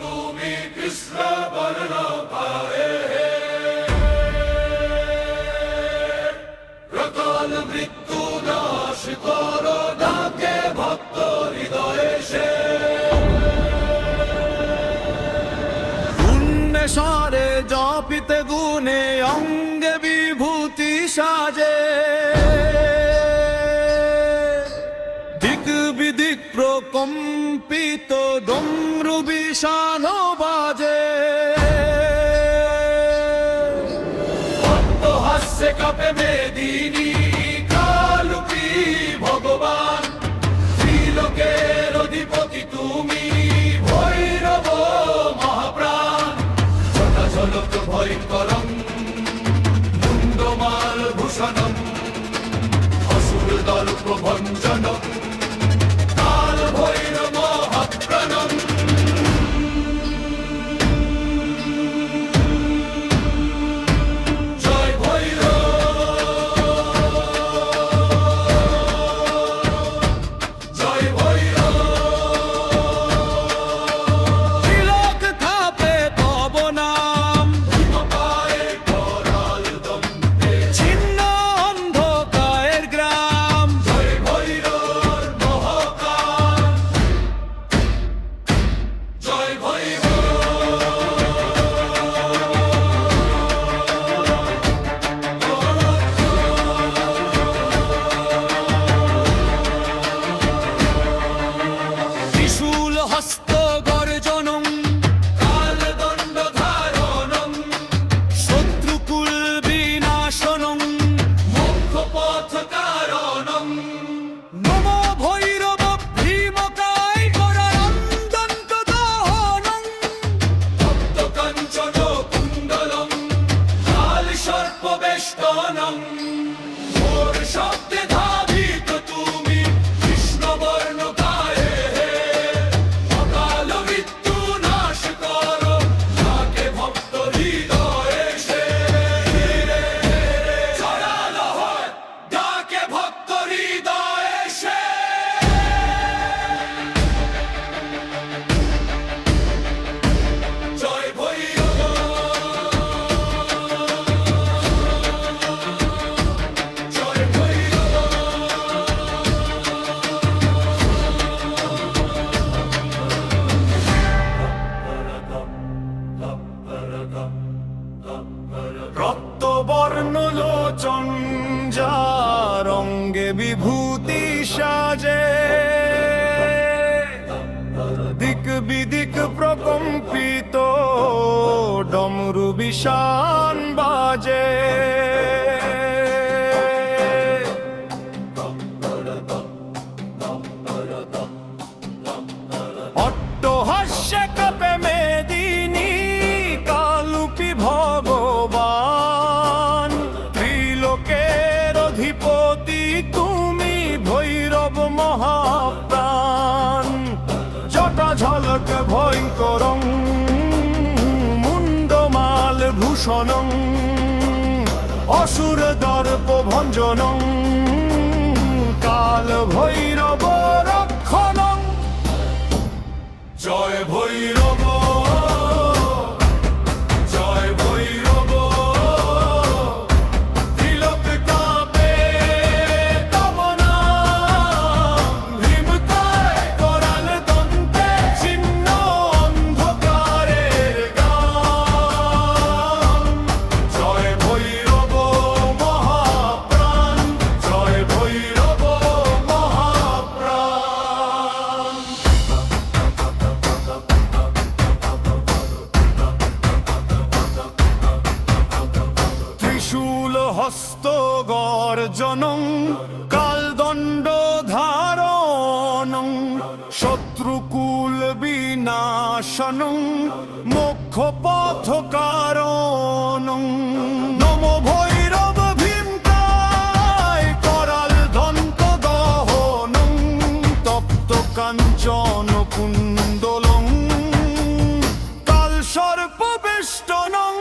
তুমি কৃষ্ণ বর্ণ পায়ে প্রকাল মৃত্যু নাশ করো ডাকে ভক্ত হৃদয়ে সে স্বরে জপিতে গুণে অঙ্গে বিভূতি সাজে দিক বিদিক প্রকম্পিত ডমরু বিষাণ বাজে ভক্ত হাস্যে কাপে মেদিনী কালুপী ভগবান ত্রিলোকের অধিপতি তুমি ভৈরব মহাপ্রাণ ঝলক ভয়ঙ্করম মুন্ডমাল ভূষণম অসুর দর্প ভঞ্জনম কাল ভৈরব মহাপ্রাণম জয় ভৈরব জয় ভৈরব তিলক থাপে তব নাম পায়ে করাল দম্পে ছিন্ন অন্ধকারের গ্রাম জয় ভৈরব মহাকাল জয় ভৈরব ত্রিশূল হস্ত গর্জনম কালদণ্ড ধারণম শত্রুকুল বিনাশনম মোক্ষ পথ কারণম নম ভৈরব ভীমকায় করানন্দন্ত দহনম ভক্ত কাঞ্চন কুণ্ডলম কাল সর্প বেষ্টনম ঘোর শব্দে ধাবিত তুমি কৃষ্ণ বর্ণ গায়ে অকাল মৃত্যু নাশ করো যাকে ভক্ত হৃদয়ে সে ছড়ালো হয় যাকে ভক্ত হৃদয়ে সে জয় ভৈরব জয় ভৈরব রক্তবর্ণ লোচন যার অঙ্গে বিভূতি সাজে দিক বিদিক প্রকম্পিত ডমরু বিষাণ বাজে অট্টহাস্যে কাপে মেদিনী কালুপী ভগবান ত্রিলোকের অধিপতি তুমি ভৈরব মহাপ্রাণ জটা ঝলক ভয়ঙ্করং মুন্ডমাল ভূষণং অসুর দর্প ভঞ্জনং কাল ভৈরব রক্ষণং জয় ভৈরব জয় ভৈরব তিলক কাপে তব নাম ভীমকায় করাল দন্তে ছিন্ন অন্ধকারের গাম জয় ভৈরব মহাপ্রাণ জয় ভৈরব মহাপ্রাণ ত্রিশূল হস্ত গর্জনং কালদণ্ড ধারণং শত্রুকুল বিনাশনং মোক্ষ পথ কারণং নম ভৈরব ভীমকায় করাল দন্ত দহনং তপ্ত কাঞ্চন কুণ্ডলং কাল সর্প বেষ্টনং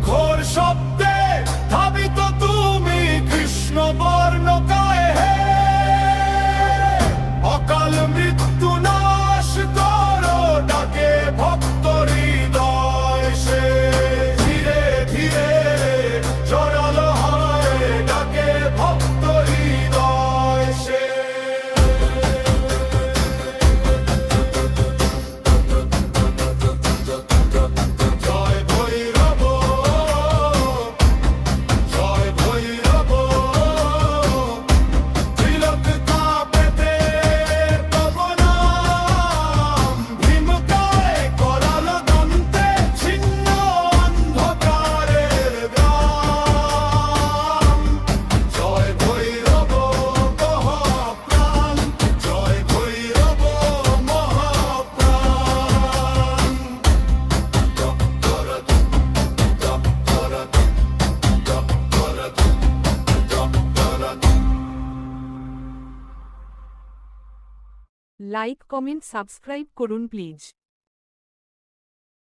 ঘোর শব্দে ধাবিত তুমি কৃষ্ণ বর্ণ গায়ে অকাল মৃত্যু নাশ করো লাইক কমেন্ট সাবস্ক্রাইব করুন প্লিজ।